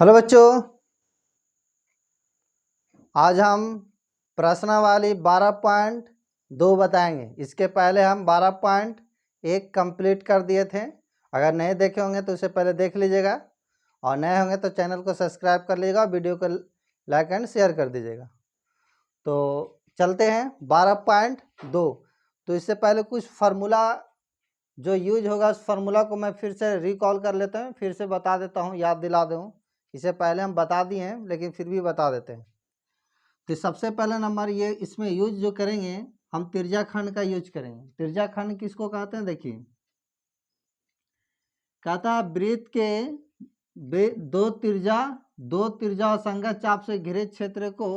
Hello बच्चों, आज हम प्रश्नावली 12.2 बताएंगे। इसके पहले हम 12.1 कंप्लीट कर दिए थे। अगर नहीं देखे होंगे तो उसे पहले देख लीजिएगा और नए होंगे तो चैनल को सब्सक्राइब कर लीजिएगा, वीडियो को लाइक एंड शेयर कर दीजिएगा। तो चलते हैं 12.2। तो इससे पहले कुछ फार्मूला जो यूज होगा उस फार्मूला को मैं फिर से रिकॉल कर लेता हूँ, फिर से बता देता हूँ, याद दिला दूँ। इसे पहले हम बता दिए हैं लेकिन फिर भी बता देते हैं। तो सबसे पहला नंबर ये इसमें यूज जो करेंगे हम तिरछा खंड का यूज करेंगे। तिरछा खंड किसको कहते हैं? देखिए, कहता है वृत्त के दो तिरछा और संगत चाप से घिरे क्षेत्र को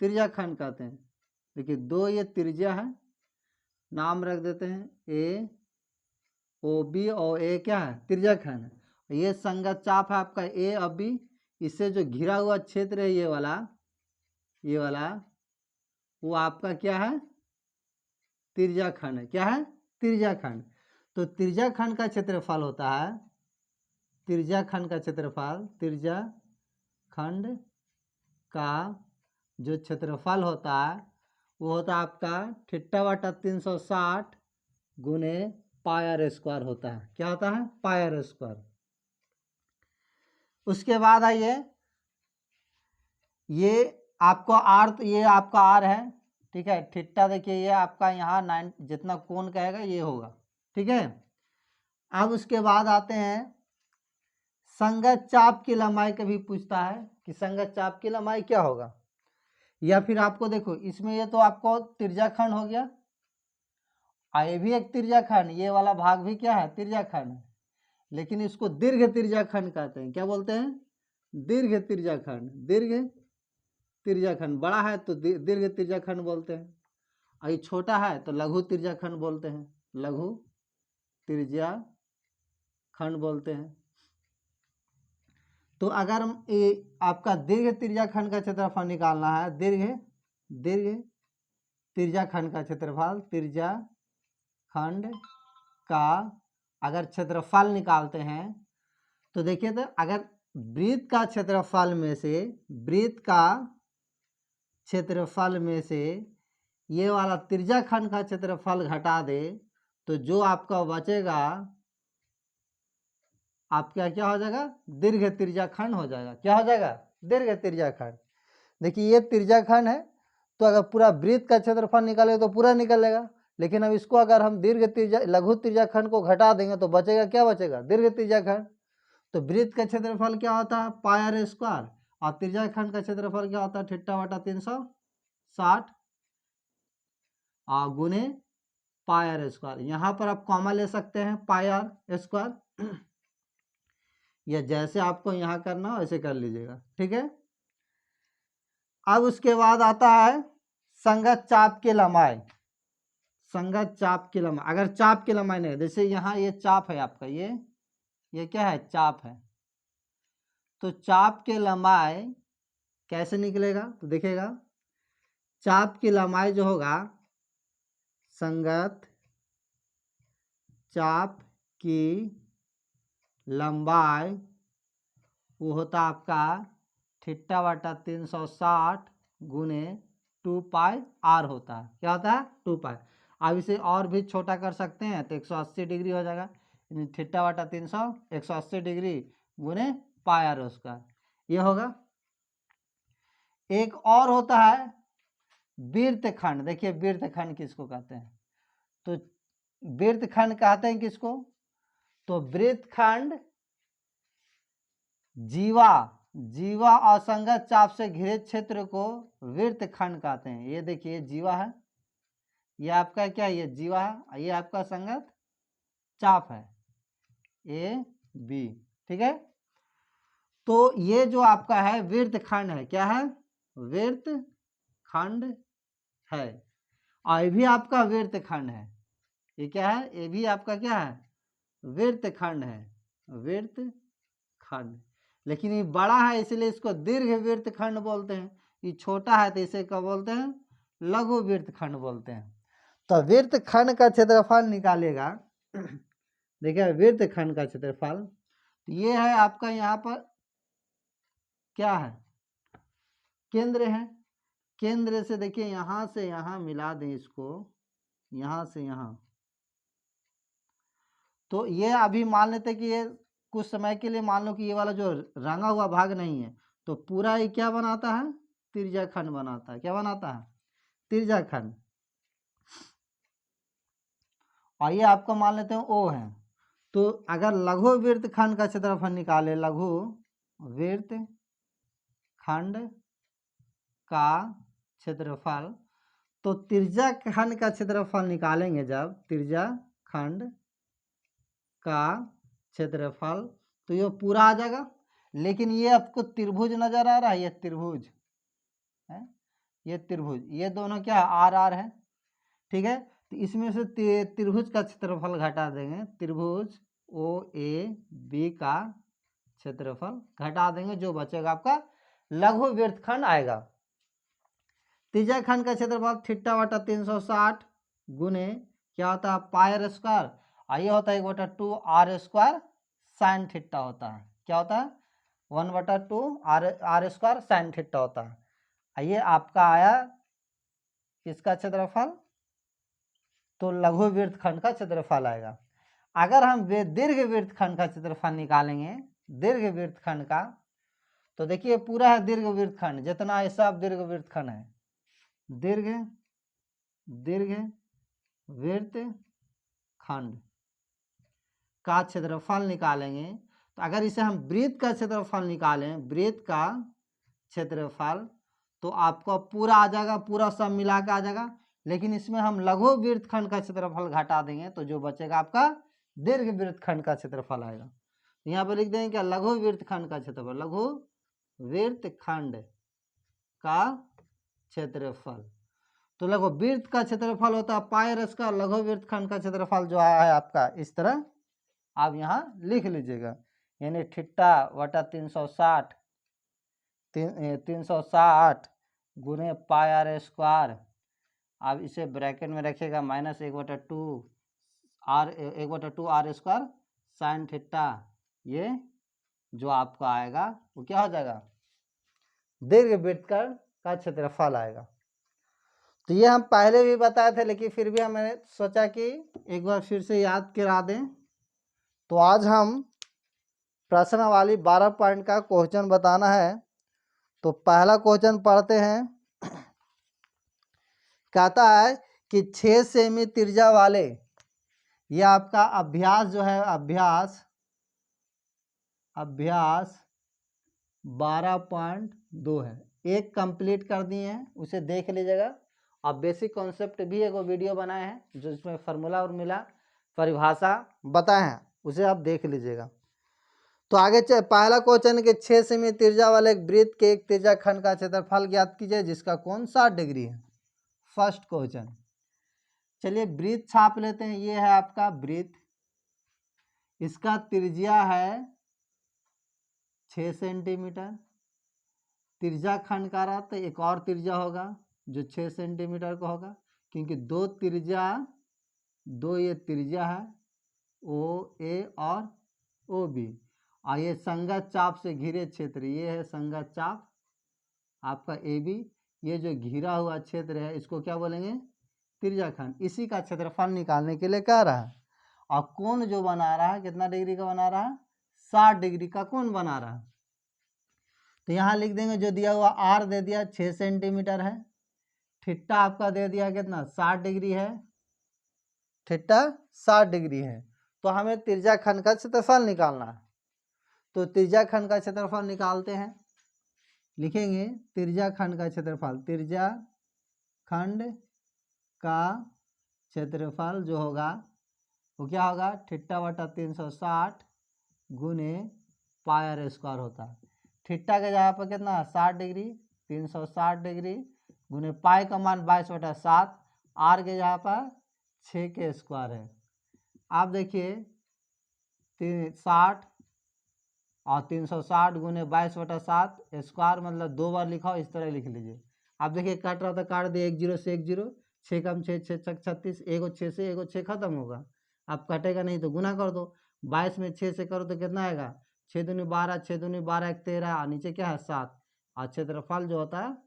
तिरछा खंड कहते हैं। देखिए, दो ये तिरछा है, नाम रख देते हैं ए ओ बी, और ए क्या है? तिरछा खंड है। ये संगत चाप है आपका ए और बी। इससे जो घिरा हुआ क्षेत्र है ये वाला वो आपका क्या है? तिरछा खंड है। क्या है? तिरछा खंड। तो तिरछा खंड का क्षेत्रफल होता है, तिरछा खंड का क्षेत्रफल, तिरछा खंड का जो क्षेत्रफल होता है वो होता है आपका θ/360 गुने पाई आर स्क्वायर होता है। क्या होता है? पाई आर स्क्वायर। उसके बाद आइए, ये आपको आर, तो ये आपका आर है, ठीक है। थीटा देखिए ये आपका यहाँ 9 जितना कोण कहेगा ये होगा, ठीक है। अब उसके बाद आते हैं संगत चाप की लंबाई कभी पूछता है कि संगत चाप की लंबाई क्या होगा। या फिर आपको देखो इसमें ये तो आपको तिरछा खंड हो गया, ये भी एक तिरछा खंड, ये वाला भाग भी क्या है? तिरछा खंड है। लेकिन इसको दीर्घ तिरछा खंड कहते हैं। क्या बोलते हैं? दीर्घ तिरछा खंड। दीर्घ तिरछा खंड बड़ा है तो दीर्घ तिरछा खंड बोलते हैं, और ये छोटा है तो लघु तिरछा खंड बोलते हैं। लघु तिरछा खंड बोलते हैं। तो अगर हम ये आपका दीर्घ तिरछा खंड का क्षेत्रफल निकालना है, दीर्घ तिरछा खंड का क्षेत्रफल, तिरछा खंड का अगर क्षेत्रफल निकालते हैं तो देखिए, तो अगर वृत्त का क्षेत्रफल में से ये वाला तिरछा खंड का क्षेत्रफल घटा दे तो जो आपका बचेगा आपका क्या हो जाएगा? दीर्घ तिरछा खंड हो जाएगा। क्या हो जाएगा? दीर्घ तिरछा खंड। देखिए ये तिरछा खंड है, तो अगर पूरा वृत्त का क्षेत्रफल निकालेगा तो पूरा निकलेगा। लेकिन अब इसको अगर हम लघु तिरछा खंड को घटा देंगे तो बचेगा, क्या बचेगा? दीर्घ तिरछा खंड। तो वृत्त का क्षेत्रफल क्या होता है? पाई आर स्क्वायर, और तिरछा खंड का क्षेत्रफल क्या होता है? θ/360 गुने पाई आर स्क्वायर। यहाँ पर आप कॉमा ले सकते हैं, पाई आर स्क्वायर, या जैसे आपको यहाँ करना हो वैसे कर लीजिएगा, ठीक है। अब उसके बाद आता है संगत चाप की लंबाई। संगत चाप की लंबाई, अगर चाप की लंबाई नहीं, जैसे यहाँ ये चाप है आपका, ये क्या है? चाप है। तो चाप की लंबाई कैसे निकलेगा? तो देखिएगा, चाप की लंबाई जो होगा, संगत चाप की लंबाई वो होता आपका θ/360 गुने 2 पाई आर होता है। क्या होता है? 2 पाई। अब इसे और भी छोटा कर सकते हैं तो 180 डिग्री हो जाएगा। θ/300 180 डिग्री गुने पाई आर उसका ये होगा। एक और होता है वृत्तखंड। देखिए वृत्तखंड किसको कहते हैं? तो वृत्तखंड कहते हैं किसको? तो वृत्तखंड जीवा और संगत चाप से घिरे क्षेत्र को वृत्तखंड कहते हैं। ये देखिए जीवा है, ये आपका क्या है? ये जीवा है, ये आपका संगत चाप है ए बी, ठीक है। तो ये जो आपका है वृत्तखंड है। क्या है? वृत्तखंड है, और ये भी आपका वृत्तखंड है। ये क्या है? ये भी आपका क्या है? वृत्तखंड है, वृत्तखंड। लेकिन ये बड़ा है इसलिए इसको दीर्घ वृत्तखंड बोलते हैं। ये छोटा है तो इसे क्या बोलते हैं? लघु वृत्तखंड बोलते हैं। तो वृत्तखंड का क्षेत्रफल निकालेगा। देखिए वृत्तखंड का क्षेत्रफल ये है आपका यहाँ पर क्या है, केंद्र है। केंद्र से देखिए यहाँ से यहाँ मिला दें इसको, यहाँ से यहाँ, तो ये अभी मान लेते कि ये कुछ समय के लिए मान लो कि ये वाला जो रंगा हुआ भाग नहीं है, तो पूरा ये क्या बनाता है, तिर्यकखंड बनाता है। क्या बनाता है, तिर्यकखंड। और ये आपका मान लेते हैं ओ है। तो अगर लघु वृत्तखंड का क्षेत्रफल निकाले, लघु वृत्तखंड का क्षेत्रफल, तो तिर्यकखंड का क्षेत्रफल निकालेंगे जब, तिर्यकखंड का क्षेत्रफल, तो ये पूरा आ जाएगा। लेकिन ये आपको त्रिभुज नजर आ रहा है, ये त्रिभुज है, ये त्रिभुज, ये दोनों क्या आर आर है, ठीक है। तो इसमें से त्रिभुज का क्षेत्रफल घटा देंगे, त्रिभुज ओ ए बी का क्षेत्रफल घटा देंगे, जो बचेगा आपका लघु वृत्तखंड आएगा। तिर्यकखंड का क्षेत्रफल थीटा बटा 360 गुने क्या होता है, पाई आर स्क्वायर, और ये होता है 1/2 आर स्क्वायर साइन थीटा होता है। क्या होता है, 1/2 आर स्क्वायर साइन थीटा होता है। ये आपका आया किसका क्षेत्रफल, तो लघु वृत्तखंड का क्षेत्रफल आएगा। अगर हम दीर्घ वृत्तखंड का क्षेत्रफल निकालेंगे, दीर्घ वृत्तखंड का, तो देखिए पूरा है दीर्घ वृत्तखंड, जितना है सब दीर्घ वृत्तखंड है, दीर्घ वृत्तखंड का क्षेत्रफल निकालेंगे। तो अगर इसे हम वृत्त का क्षेत्रफल निकालें, वृत्त का क्षेत्रफल, तो आपको पूरा आ जाएगा, पूरा सब मिला के आ जाएगा। लेकिन इसमें हम लघु वृत्तखंड का क्षेत्रफल घटा देंगे, तो जो बचेगा आपका दीर्घ वृत्तखंड का क्षेत्रफल आएगा। यहाँ पर लिख देंगे क्या, लघु वृत्तखंड का क्षेत्रफल, लघु वृत्तखंड का क्षेत्रफल। तो लघु वृत्त का क्षेत्रफल होता है पाई आर स्क्वायर, लघु वृत्तखंड का क्षेत्रफल जो आया है आपका इस तरह आप यहाँ लिख लीजिएगा, यानी थीटा बटा 360 गुने पाई आर स्क्वायर। आप इसे ब्रैकेट में रखिएगा, minus 1/2 R square sine theta. ये जो आपका आएगा वो क्या हो जाएगा, दीर्घ वृत्तखंड का क्षेत्रफल आएगा। तो ये हम पहले भी बताए थे, लेकिन फिर भी हमने सोचा कि एक बार फिर से याद करा दें। तो आज हम प्रश्न वाली 12 पॉइंट का क्वेश्चन बताना है। तो पहला क्वेश्चन पढ़ते हैं। कहता है कि 6 सेमी त्रिज्या वाले, ये आपका अभ्यास जो है, अभ्यास 12.2 है, एक कंप्लीट कर दिए हैं, उसे देख लीजिएगा। और बेसिक कॉन्सेप्ट भी एक वीडियो बनाए हैं, जो इसमें फार्मूला और मिला परिभाषा बताए हैं, उसे आप देख लीजिएगा। तो आगे पहला क्वेश्चन के 6 सेमी त्रिज्या वाले एक वृत्त के एक त्रिज्याखंड का क्षेत्रफल ज्ञात कीजिए जिसका कोण 60 डिग्री है। फर्स्ट क्वेश्चन, चलिए वृत्त छाप लेते हैं। ये है आपका वृत्त, इसका त्रिज्या है 6 सेंटीमीटर। त्रिज्याखंड का रहा तो एक और त्रिज्या होगा जो 6 सेंटीमीटर का होगा, क्योंकि दो ये त्रिज्या है, ओ ए और ओ बी। और ये संगत चाप से घिरे क्षेत्र, ये है संगत चाप आपका ए बी। ये जो घिरा हुआ क्षेत्र है इसको क्या बोलेंगे, त्रिज्याखंड। इसी का क्षेत्रफल निकालने के लिए कह रहा है। और कोण जो बना रहा है कितना डिग्री का बना रहा है, 60 डिग्री का कोण बना रहा है। तो यहाँ लिख देंगे जो दिया हुआ आर दे दिया 6 सेंटीमीटर है, थीटा आपका दे दिया कितना 60 डिग्री है, थीटा 60 डिग्री है। तो हमें त्रिज्याखंड का क्षेत्रफल निकालना है। तो त्रिज्याखंड का क्षेत्रफल निकालते हैं, लिखेंगे त्रिज्याखंड का क्षेत्रफल, त्रिज्याखंड का क्षेत्रफल जो होगा वो क्या होगा, थीटा बटा 360 गुने पाई आर स्क्वायर होता है। थीटा के जगह पर कितना 60 डिग्री, 360 डिग्री गुने पाई का मान 22/7, आर के जगह पर 6 के स्क्वायर है। आप देखिए 60 और 360 गुने 22/7 स्क्वायर, मतलब 2 बार लिखा हो, इस तरह लिख लीजिए। आप देखिए कट रहा था, काट दिए, 1 0 से 1 0, 6 कम 6 6 36, एगो 6 से एगो 6 खत्म होगा। आप कटेगा नहीं तो गुना कर दो, 22 में 6 से करो तो कितना आएगा 6 दूनी 12, 6 दूनी 12, 1 13, और नीचे क्या है 7, और क्षेत्रफल जो होता है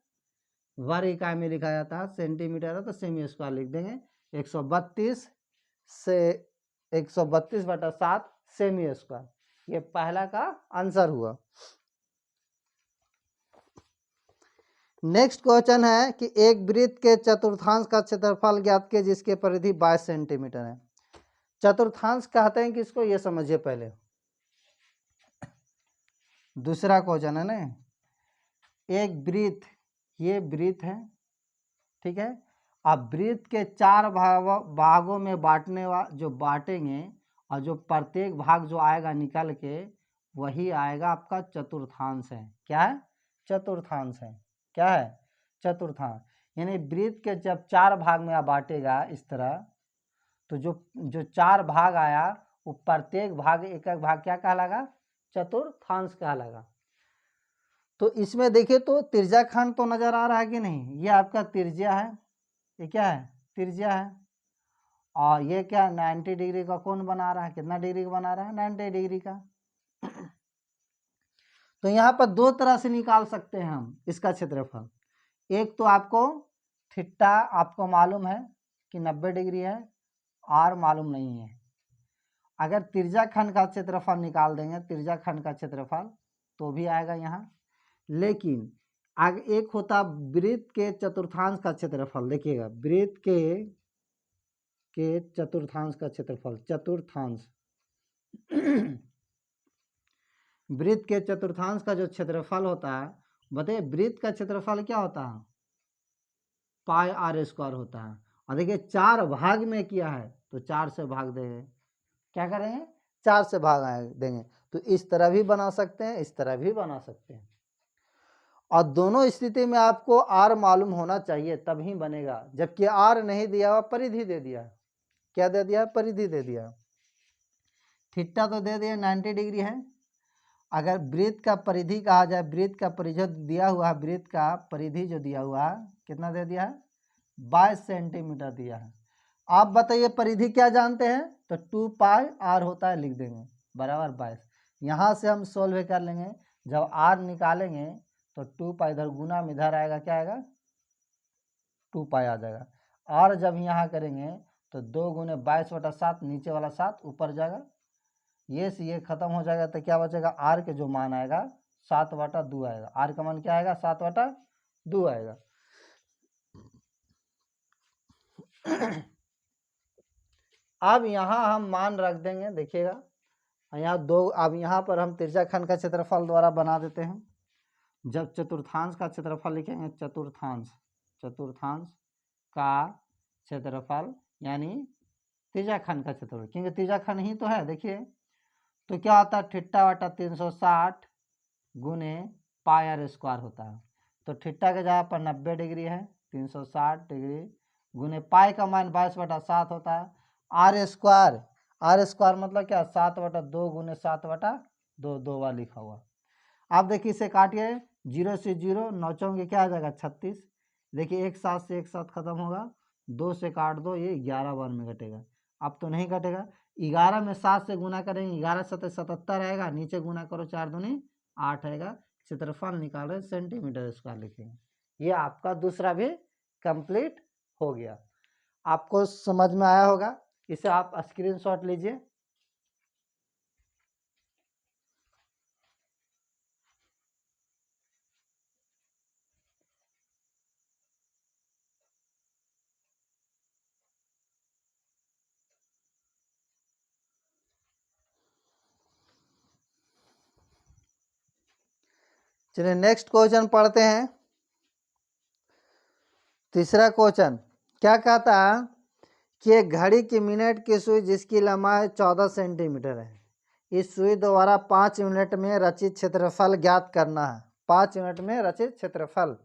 वर्ग इकाई में लिखा जाता है, सेंटीमीटर है तो सेमी स्क्वायर लिख देंगे। 132 से 132/7 सेमी स्क्वायर, ये पहला का आंसर हुआ। नेक्स्ट क्वेश्चन है कि एक वृत्त के चतुर्थांश का क्षेत्रफल ज्ञात कीजिए जिसकी परिधि 22 सेंटीमीटर है। चतुर्थांश कहते हैं किसको, ये समझिए पहले। दूसरा क्वेश्चन है ना, एक वृत्त, ये वृत्त है, ठीक है। अब वृत्त के 4 भागों में बांटने जो बांटेंगे, और जो प्रत्येक भाग जो आएगा निकल के, वही आएगा आपका चतुर्थांश है। क्या है? चतुर्थांश है। क्या है? चतुर्थांश। यानी वृत्त के जब 4 भाग में आप बांटेगा इस तरह, तो जो 4 भाग आया, वो प्रत्येक भाग एक एक भाग क्या कहलाएगा? चतुर्थांश कहलाएगा। तो इसमें देखिए तो त्रिज्याखंड तो नजर आ रहा है कि नहीं, ये आपका त्रिज्या है, ये क्या है? त्रिज्या है। और ये क्या 90 डिग्री का कोण बना रहा है, कितना डिग्री का बना रहा है? 90 डिग्री का। तो यहाँ पर 2 तरह से निकाल सकते हैं हम इसका क्षेत्रफल। एक तो आपको थीटा आपको मालूम है कि 90 डिग्री है, आर मालूम नहीं है। अगर त्रिज्याखंड का क्षेत्रफल निकाल देंगे, त्रिज्याखंड का क्षेत्रफल, तो भी आएगा यहाँ। लेकिन आगे एक होता वृत्त के चतुर्थांश का क्षेत्रफल। देखिएगा, वृत्त के चतुर्थांश का क्षेत्रफल, चतुर्थांश वृत्त के चतुर्थांश का जो क्षेत्रफल होता है, बताइए वृत्त का क्षेत्रफल क्या होता है? पाई आर स्क्वायर होता है। और देखिए 4 भाग में किया है, तो 4 से भाग देंगे। क्या करेंगे? 4 से भाग देंगे। तो इस तरह भी बना सकते हैं, इस तरह भी बना सकते हैं। और दोनों स्थिति में आपको आर मालूम होना चाहिए, तभी बनेगा। जबकि आर नहीं दिया हुआ, परिधि दे दिया। क्या दे दिया? परिधि दे दिया। थीटा तो दे दिया 90 डिग्री है। अगर वृत्त का परिधि कहा जाए, वृत्त का परिधि दिया हुआ है, वृत्त का परिधि जो दिया हुआ है कितना दे दिया है? 22 सेंटीमीटर दिया है। आप बताइए परिधि क्या जानते हैं? तो 2 पाई आर होता है, लिख देंगे बराबर 22। यहाँ से हम सोल्व कर लेंगे। जब आर निकालेंगे तो 2 पाई इधर गुना में इधर आएगा, क्या आएगा? 2 पाई आ जाएगा। और जब यहाँ करेंगे तो 2 गुने 22/7, नीचे वाला 7 ऊपर जाएगा, ये से ये खत्म हो जाएगा। तो क्या बचेगा? आर के जो मान आएगा 7/2 आएगा। आर का मान क्या आएगा? 7/2 आएगा। अब यहाँ हम मान रख देंगे, देखिएगा यहाँ 2। अब यहाँ पर हम त्रिज्याखंड का क्षेत्रफल द्वारा बना देते हैं। जब चतुर्थांश का क्षेत्रफल लिखेंगे, चतुर्थांश का क्षेत्रफल यानी त्रिज्याखंड का क्षेत्रफल, क्योंकि त्रिज्याखंड ही तो है। देखिए तो क्या होता है? थीटा 360 गुने पाई आर स्क्वायर होता है। तो थीटा के जगह पर 90 डिग्री है, 360 डिग्री गुने पाई का मान 22/7 होता है। आर स्क्वायर मतलब क्या? 7/2 गुने 7/2, 2 बार लिखा हुआ। आप देखिए इसे काटिए, 0 से 0, 9 चौके क्या आ जाएगा? 36। देखिए एक साथ से एक साथ खत्म होगा, 2 से काट दो, ये 11 बार में कटेगा। अब तो नहीं कटेगा। 11 में 7 से गुना करेंगे, 11 7 77 आएगा, नीचे गुना करो 4 दूनी 8 आएगा। क्षेत्रफल निकाल रहे सेंटीमीटर स्क्वायर लिखेंगे। ये आपका दूसरा भी कंप्लीट हो गया। आपको समझ में आया होगा। इसे आप स्क्रीनशॉट लीजिए। चलिए नेक्स्ट क्वेश्चन पढ़ते हैं। तीसरा क्वेश्चन क्या कहता है कि एक घड़ी की मिनट की सुई जिसकी लंबाई 14 सेंटीमीटर है, इस सुई द्वारा 5 मिनट में रचित क्षेत्रफल ज्ञात करना है। 5 मिनट में रचित क्षेत्रफल।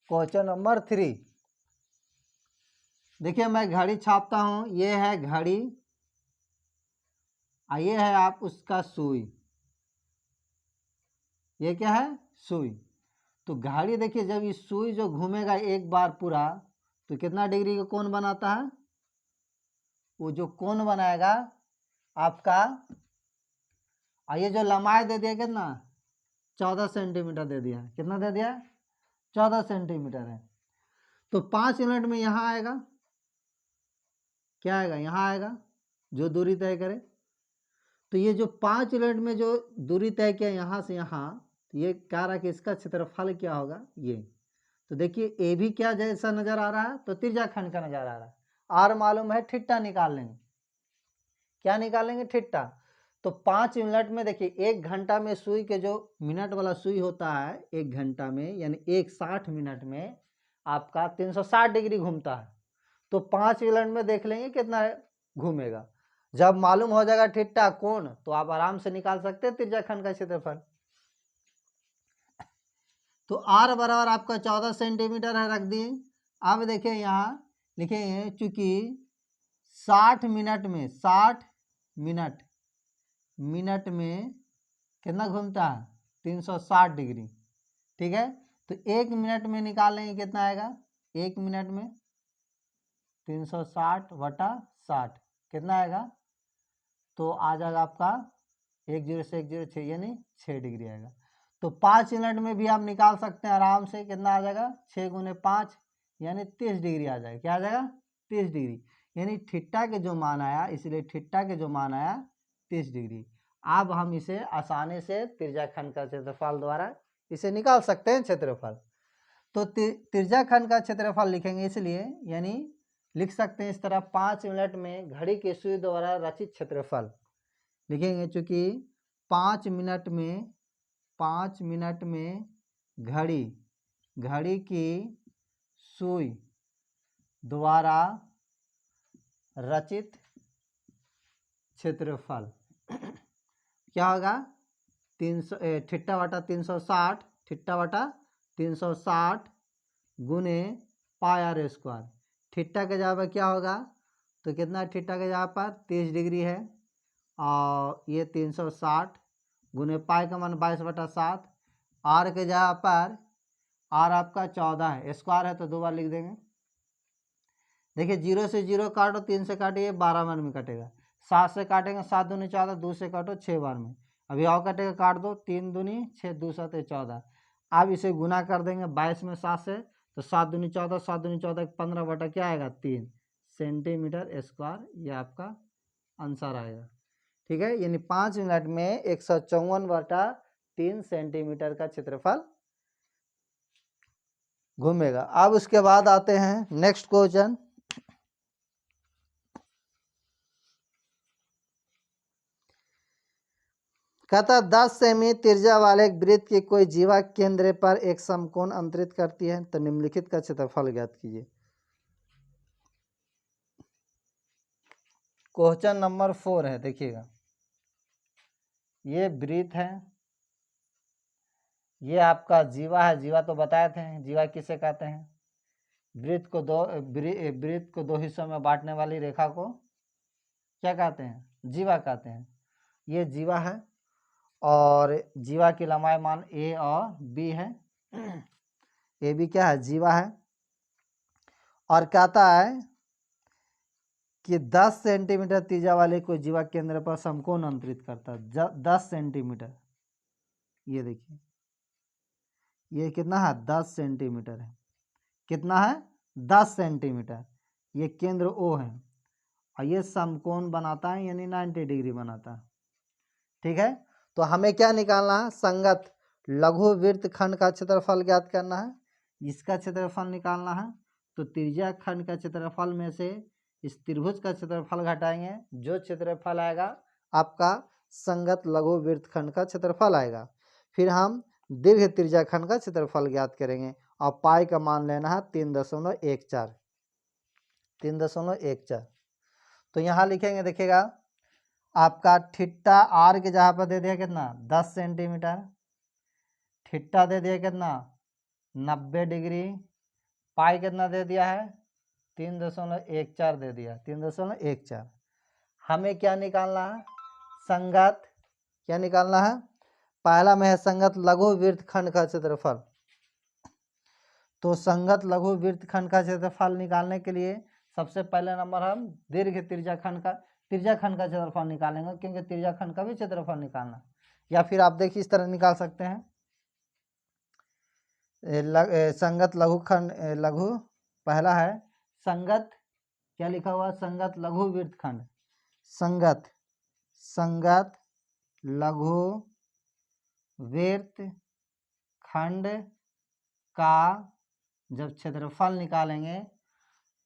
Question number 3। देखिए मैं घड़ी छापता हूं, ये है घड़ी, ये है आप उसका सुई। ये क्या है? सुई। तो घड़ी देखिए जब इस सुई जो घूमेगा एक बार पूरा, तो कितना डिग्री का कोण बनाता है? वो जो कोण बनाएगा आपका और ये जो लंबाई दे दिया कितना 14 सेंटीमीटर दे दिया। कितना दे दिया 14 सेंटीमीटर है। तो 5 यूनिट में यहाँ आएगा, क्या आएगा यहाँ आएगा जो दूरी तय करे। तो ये जो 5 यूनिट में जो दूरी तय किया यहाँ से यहाँ, तो ये कह रहा है कि इसका क्षेत्रफल क्या होगा ये। तो देखिए ए भी क्या जैसा नजर आ रहा है, तो तिरछा खंड का नजर आ रहा है। आर मालूम है, ठिट्टा निकाल लेंगे। क्या निकालेंगे ठिट्टा। तो 5 मिनट में देखिए 1 घंटा में सुई के जो मिनट वाला सुई होता है 1 घंटा में, यानी 160 मिनट में आपका 360 डिग्री घूमता है। तो 5 मिनट में देख लेंगे कितना घूमेगा। जब मालूम हो जाएगा ठिट्टा कोण, तो आप आराम से निकाल सकते हैं तिरछा खंड का क्षेत्रफल। तो आर बराबर आपका 14 सेंटीमीटर है, रख दिए। अब देखिए यहाँ लिखेंगे चूंकि 60 मिनट में 60 मिनट में कितना घूमता है 360 डिग्री। ठीक है, तो 1 मिनट में निकालेंगे कितना आएगा, 1 मिनट में 360 बटा 60 कितना आएगा, तो आ जाएगा आपका 10 से 106 यानी 6 डिग्री आएगा। तो 5 मिनट में भी आप निकाल सकते हैं आराम से। कितना आ जाएगा 6 गुने 5 यानी 30 डिग्री आ जाएगा। क्या आ जाएगा 30 डिग्री, यानी ठिट्टा के जो मान आया, इसलिए ठिट्टा के जो मान आया 30 डिग्री। अब हम इसे आसानी से तिरछा खंड का क्षेत्रफल द्वारा इसे निकाल सकते हैं क्षेत्रफल। तो तिरछा खंड का क्षेत्रफल लिखेंगे, इसलिए यानी लिख सकते हैं इस तरह 5 मिनट में घड़ी की सुई द्वारा रचित क्षेत्रफल लिखेंगे। चूंकि 5 मिनट में घड़ी की सुई द्वारा रचित क्षेत्रफल क्या होगा 300 ठिट्टा बटा 360 ठिट्टा बटा 360 गुने पाई आर स्क्वायर। ठिट्टा के जगह पर क्या होगा, तो कितना ठिट्टा के जगह पर 30 डिग्री है, और ये 360 गुने पाई का मान 22/7। आर के जगह पर आर आपका 14 है, स्क्वायर है तो 2 बार लिख देंगे। देखिए 0 से 0 काटो, 3 से काटिए 12 बार में कटेगा। 7 से काटेंगे 7 दूनी 14, 2 से काटो 6 बार में। अभी और कटेगा, काट दो, 3 दूनी 6, 2 7 14। अब इसे गुना कर देंगे 22 में 7 से, तो 7 दूनी 14, 7 दूनी 14 15 बटा क्या आएगा 3 सेंटीमीटर स्क्वायर। ये आपका आंसर आएगा। ठीक है, यानी 5 मिनट में 154 बटा 3 सेंटीमीटर का क्षेत्रफल घूमेगा। अब उसके बाद आते हैं नेक्स्ट क्वेश्चन। कहता 10 सेमी त्रिज्या वाले एक वृत्त की कोई जीवा केंद्र पर एक समकोण अंतरित करती है, तो निम्नलिखित का क्षेत्रफल ज्ञात कीजिए। क्वेश्चन नंबर 4 है, देखिएगा ये वृत्त है, ये आपका जीवा है। जीवा तो बताए थे, जीवा किसे कहते हैं, वृत्त को दो हिस्सों में बांटने वाली रेखा को क्या कहते हैं, जीवा कहते हैं। ये जीवा है और जीवा की लंबाई मान ए और बी है। ए बी क्या है, जीवा है। और कहता है कि 10 सेंटीमीटर त्रिज्या वाले कोई जीवा केंद्र पर समकोण अंतरित करता है 10 सेंटीमीटर। ये देखिए ये कितना है 10 सेंटीमीटर है। कितना है 10 सेंटीमीटर। ये केंद्र ओ है और ये समकोण बनाता है यानी 90 डिग्री बनाता है। ठीक है, तो हमें क्या निकालना है, संगत लघु वृत्त खंड का क्षेत्रफल ज्ञात करना है, इसका क्षेत्रफल निकालना है। तो त्रिज्या खंड का क्षेत्रफल में से इस त्रिभुज का क्षेत्रफल घटाएंगे, जो क्षेत्रफल आएगा आपका संगत लघु वृत्त खंड का क्षेत्रफल आएगा। फिर हम दीर्घ त्रिज्या खंड का क्षेत्रफल ज्ञात करेंगे और पाई का मान लेना है 3.14 3.14। तो यहाँ लिखेंगे, देखिएगा आपका ठिट्टा आर के जहाँ पर दे दिया कितना 10 सेंटीमीटर, ठिट्टा दे दिया कितना 90 डिग्री, पाई कितना दे दिया है 3.14 दे दिया 3.14। हमें क्या निकालना है, संगत क्या निकालना है, पहला में है संगत लघु वृत्त खंड का क्षेत्रफल। तो संगत लघु वृत्त खंड का क्षेत्रफल निकालने के लिए सबसे पहले नंबर हम दीर्घ त्रिज्या खंड का क्षेत्रफल निकालेंगे, क्योंकि त्रिज्या खंड का भी क्षेत्रफल निकालना। या फिर आप देखिए इस तरह निकाल सकते हैं, संगत लघुखंड लघु, पहला है संगत, क्या लिखा हुआ, संगत लघु वृत्तखंड, संगत संगत लघु वृत्तखंड का जब क्षेत्रफल निकालेंगे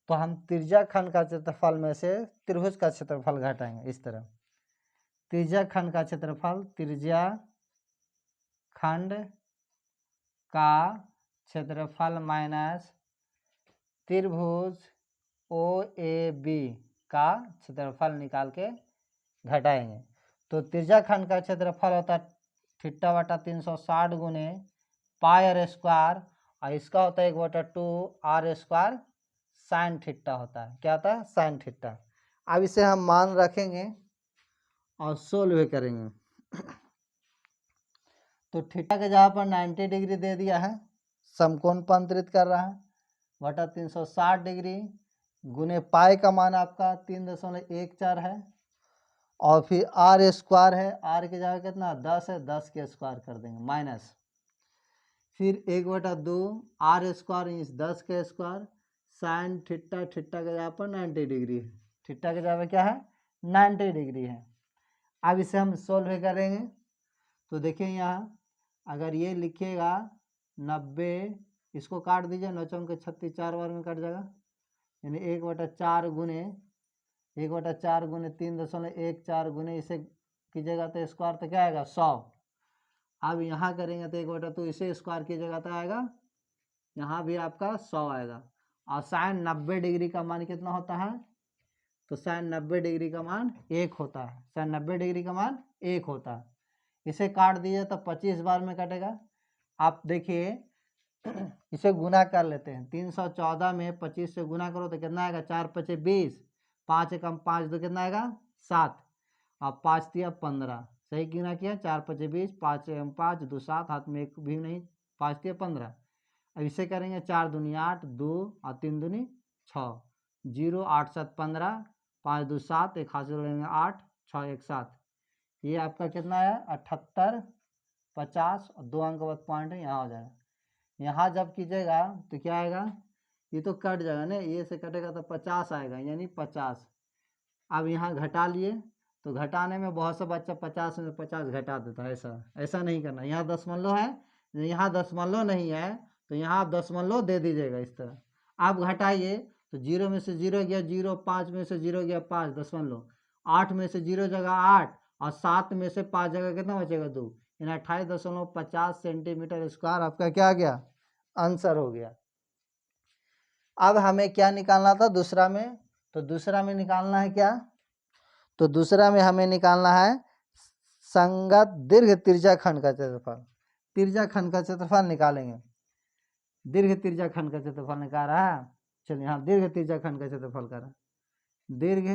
तो हम त्रिज्या खंड का क्षेत्रफल में से त्रिभुज का क्षेत्रफल घटाएंगे। इस तरह त्रिज्या खंड का क्षेत्रफल, त्रिज्या खंड का क्षेत्रफल माइनस त्रिभुज ओ ए बी का क्षेत्रफल निकाल के घटाएंगे। तो त्रिज्या खंड का क्षेत्रफल होता है थीटा बटा 360 गुने पाई आर स्क्वायर, और इसका होता है 1/2 आर स्क्वायर साइन थीटा होता है। क्या होता है, साइन थीटा। अब इसे हम मान रखेंगे और सोल्व करेंगे। तो थीटा के जगह पर 90 डिग्री दे दिया है, समकोण पर अंतरित कर रहा है, बटा 360 डिग्री गुने पाई का मान आपका 3.14 है, और फिर आर स्क्वायर है, आर की जगह कितना 10 है, 10 के स्क्वायर कर देंगे माइनस, फिर 1/2 आर स्क्वायर इस 10 के स्क्वायर साइन थीटा, थीटा के जगह पर 90 डिग्री है, थीटा के जगह पर क्या है 90 डिग्री है। अब इसे हम सोल्व करेंगे। तो देखिए यहाँ अगर ये लिखिएगा 90, इसको काट दीजिए, 9 चौके 36, 4 बार में कट जाएगा, यानी 1/4 गुने 1/4 गुने 3.14 गुने इसे कीजिएगा तो स्क्वायर तो क्या आएगा 100। अब यहाँ करेंगे तो 1/2 इसे स्क्वायर कीजिएगा तो आएगा, यहाँ भी आपका 100 आएगा। और साइन 90 डिग्री का मान कितना होता है, तो साइन 90 डिग्री का मान 1 होता है, साइन 90 डिग्री का मान 1 होता है। इसे काट दीजिए तो 25 बार में कटेगा। आप देखिए इसे गुना कर लेते हैं, 314 में 25 से गुना करो तो कितना आएगा, 4 5 20, 5 एकम 5 2 कितना आएगा 7, और 5 3 15, सही गुना किया, 4 5 20, 5 एकम 5 2 7, हाथ में एक भी नहीं, 5 3 15। अब इसे करेंगे 4 दूनी 8, 2 और 3 दूनी 6, 0 8 7 15, 5 2 7, एक हाथ से लेंगे 8, 6 1 7, ये आपका कितना है 78 50, और 2 अंक बाद पॉइंट है, यहाँ हो जाएगा। यहाँ जब कीजिएगा तो क्या आएगा, ये तो कट जाएगा ना, ये से कटेगा तो 50 आएगा, यानी 50। अब यहाँ घटा लिए, तो घटाने में बहुत सा बच्चा 50 में 50 घटा देता है, ऐसा नहीं करना। यहाँ दशमलव है, यहाँ दशमलव नहीं है तो यहाँ आप दशमलव दे दीजिएगा इस तरह। आप घटाइए तो 0 में से 0 गया 0, 5 में से 0 गया 5 दशमलव, 8 में से 0 जगह 8, और 7 में से 5 जगह कितना बचेगा 2, यानी 28.50 सेंटीमीटर स्क्वायर आपका क्या आ गया, आंसर हो गया। अब हमें क्या निकालना था दूसरा में, तो दूसरा में निकालना है क्या, तो दूसरा में हमें निकालना है संगत दीर्घ त्रिज्या खंड का क्षेत्रफल। त्रिज्या खंड का क्षेत्रफल निकालेंगे, दीर्घ त्रिज्या खंड का क्षेत्रफल निकाल रहा है। चलिए हाँ, दीर्घ त्रिज्या खंड का क्षेत्रफल करा, दीर्घ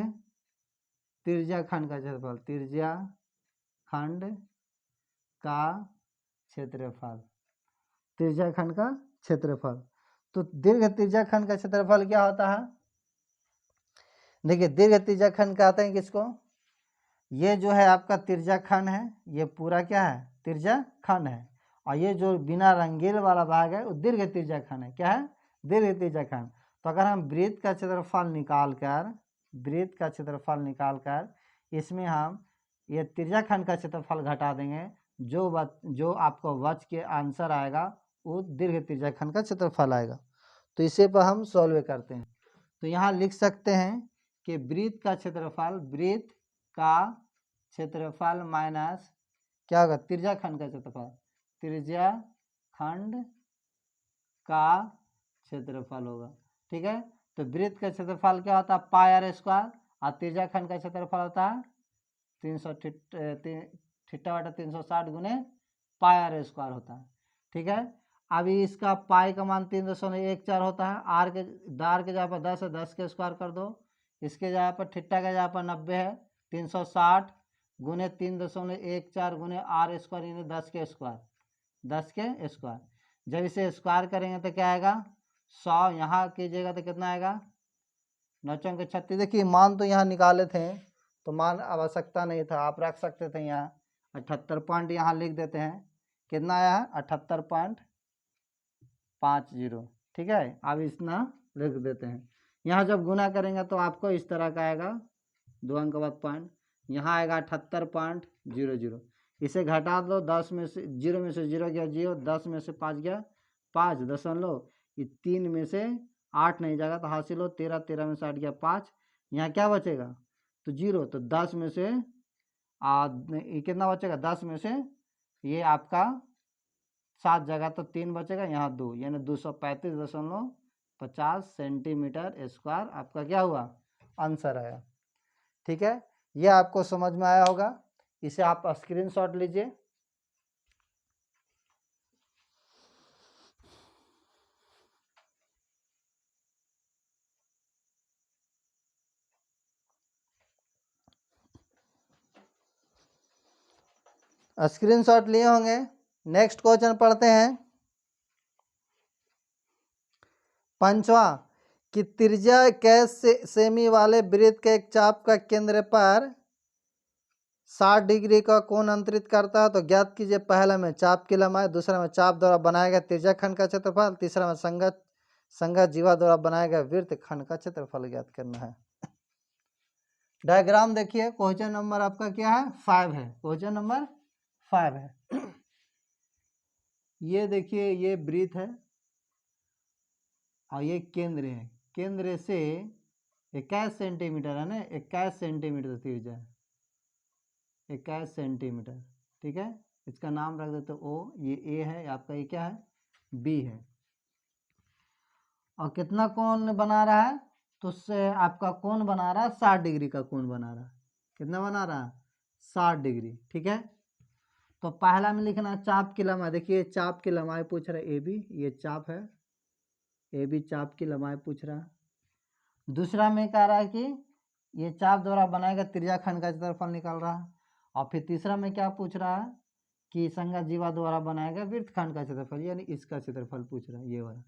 त्रिज्या खंड का क्षेत्रफल, त्रिज्या खंड का क्षेत्रफल, त्रिज्या खंड का क्षेत्रफल। तो दीर्घ त्रिज्या खंड का क्षेत्रफल क्या होता है, देखिए दीर्घ त्रिज्या खंड कहते हैं किसको, ये जो है आपका त्रिज्या खंड है, ये पूरा क्या है त्रिज्या खंड है, और ये जो बिना रंगील वाला भाग है वो दीर्घ त्रिज्या खंड है। क्या है, दीर्घ त्रिज्या खंड। तो अगर हम वृत्त का क्षेत्रफल निकाल कर, वृत्त का क्षेत्रफल निकाल कर इसमें हम ये त्रिज्या खंड का क्षेत्रफल घटा देंगे, जो आपको वच के आंसर आएगा वो दीर्घ त्रिज्या खंड का क्षेत्रफल आएगा। तो इसे पर हम सॉल्व करते हैं। तो यहाँ लिख सकते हैं कि वृत्त का क्षेत्रफल, वृत्त का क्षेत्रफल माइनस क्या होगा त्रिज्या खंड का क्षेत्रफल, त्रिज्या खंड का क्षेत्रफल होगा। ठीक है, तो वृत्त का क्षेत्रफल क्या होता है पाई आर स्क्वायर, और त्रिज्या खंड का क्षेत्रफल होता है 360 गुने पाई आर स्क्वायर होता है। ठीक है, अभी इसका पाई का मान 3.14 होता है, आर के जगह पर 10 है, 10 के स्क्वायर कर दो, इसके जगह पर थीटा के जगह पर 90 है, 360 गुने 3.14 गुने आर स्क्वायर यानी 10 के स्क्वायर, 10 के स्क्वायर। जब इसे स्क्वायर करेंगे तो क्या आएगा 100, यहाँ कीजिएगा तो कितना आएगा 9 चौके 36। देखिए मान तो यहाँ निकाले थे तो मान आवश्यकता नहीं था, आप रख सकते थे यहाँ, 78 पॉइंट यहाँ लिख देते हैं। कितना आया है? 78.50। ठीक है, अब इतना लिख देते हैं। यहाँ जब गुना करेंगे तो आपको इस तरह का आएगा, 2 अंक बाद पॉइंट, यहाँ आएगा 78.00। इसे घटा दो, 10 में से 0 में से 0 गया 0, 10 में से 5 गया 5, 3 में से 8 नहीं जाएगा तो हासिल हो 13, 13 में से 8 गया 5, यहाँ क्या बचेगा? तो 0। तो 10 में से कितना बचेगा? 10 में से ये आपका 7 जगह तो 3 बचेगा, यहाँ 2, यानी 235.50 सेंटीमीटर स्क्वायर आपका क्या हुआ? आंसर आया। ठीक है, ये आपको समझ में आया होगा। इसे आप स्क्रीनशॉट लीजिए। स्क्रीनशॉट लिए होंगे। नेक्स्ट क्वेश्चन पढ़ते हैं। 5वां कि त्रिज्या 21 सेमी वाले वृत्त के एक चाप का केंद्र पर 60 डिग्री का कोण अंतरित करता है, तो ज्ञात कीजिए पहला में चाप की लंबाई, दूसरा में चाप द्वारा बनाया गया त्रिज्या खंड का क्षेत्रफल, तीसरा में संगत जीवा द्वारा बनाया गया वृत्त खंड का क्षेत्रफल ज्ञात करना है। डायग्राम देखिए, क्वेश्चन नंबर आपका क्या है? 5 है। क्वेश्चन नंबर 5 है। ये देखिए, ये वृत्त है और ये केंद्र है। केंद्र से 21 सेंटीमीटर है ना, 21 सेंटीमीटर त्रिज्या है, 21 सेंटीमीटर। ठीक है, इसका नाम रख देते ओ। ये ए है आपका, ये क्या है? बी है। और कितना कोण बना रहा है? तो उससे आपका कोण बना रहा है 60 डिग्री का कोण बना रहा है। कितना बना रहा है? 60 डिग्री। ठीक है, तो पहला में लिखना चाप की लंबाई। देखिए चाप की लंबाई पूछ रहा है, ए बी, ये चाप है, ए बी चाप की लंबाई पूछ रहा है। दूसरा में कह रहा है कि ये चाप द्वारा बनाएगा त्रिज्या खंड का क्षेत्रफल निकाल रहा है। और फिर तीसरा में क्या पूछ रहा है कि संगत जीवा द्वारा बनाएगा वृत्त खंड का क्षेत्रफल, यानी इसका क्षेत्रफल पूछ रहा है, ये वाला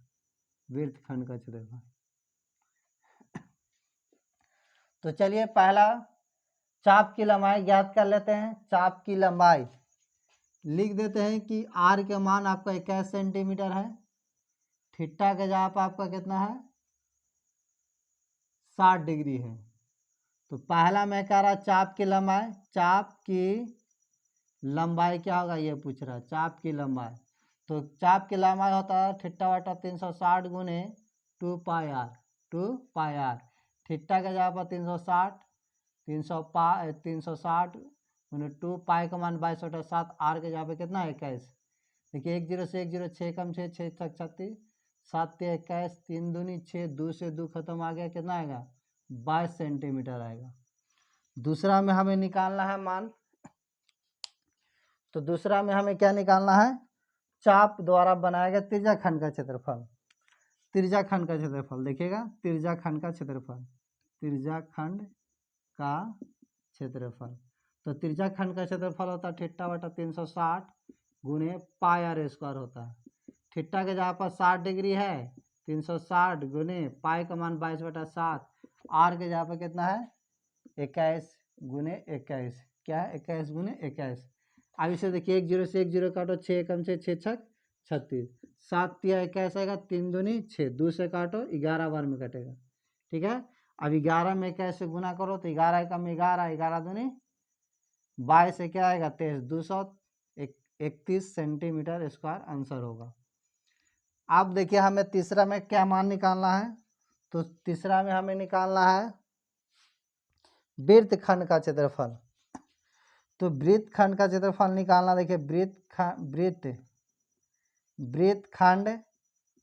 वृत्त खंड का क्षेत्रफल। तो चलिए पहला चाप की लंबाई ज्ञात कर लेते हैं। चाप की लंबाई लिख देते हैं कि आर के मान आपका 21 सेंटीमीटर है, थीटा का जाप आपका कितना है? 60 डिग्री है। तो पहला मैं कह रहा चाप की लंबाई, चाप की लंबाई क्या होगा ये पूछ रहा है, चाप की लंबाई। तो चाप की लंबाई होता है थीटा बटा 360 गुने 2 पाई आर, 2 पाई आर। थीटा का जगह पर 360, 360 गुने 2 पाई का मान 22/7, आर के जगह पर कितना है? 21। देखिए 1 0 से 1 0, 6 कम 6, 6 तक 36, 7 3 21, 3 दूनी 6, 2 से 2 खत्म आ गया, कितना आएगा? 22 सेंटीमीटर आएगा। दूसरा में हमें निकालना है मान। तो दूसरा में हमें क्या निकालना है? चाप द्वारा बनाया गया त्रिज्या खंड का क्षेत्रफल। त्रिज्या खंड का क्षेत्रफल देखिएगा, त्रिज्या खंड का क्षेत्रफल, त्रिज्या खंड का क्षेत्रफल। तो त्रिज्या खंड का क्षेत्रफल होता है थीटा बटा 360 गुने पाई आर स्क्वायर होता है। थीटा के जहाँ पर 60 डिग्री है, 360 गुने पाई का मान 22/7, आर के जहाँ पर कितना है? 21 गुने 21, क्या है? 21 गुने 21। अब इसे देखिए 1 0 से 1 0 काटो, 6 कम 6, 6 छक 36, 7 तिया 21 आएगा, 3 दूनी 6, 2 से काटो 11 बार में कटेगा। ठीक है, अब 11 में 21 से गुना करो तो 11 कम 11, 11 दूनी 22 से क्या आएगा? 23, 231 सेंटीमीटर स्क्वायर आंसर होगा। अब देखिए हमें तीसरा में क्या मान निकालना है। तो तीसरा में हमें निकालना है वृत्त खंड का क्षेत्रफल। तो वृत्त खंड का क्षेत्रफल निकालना, देखिए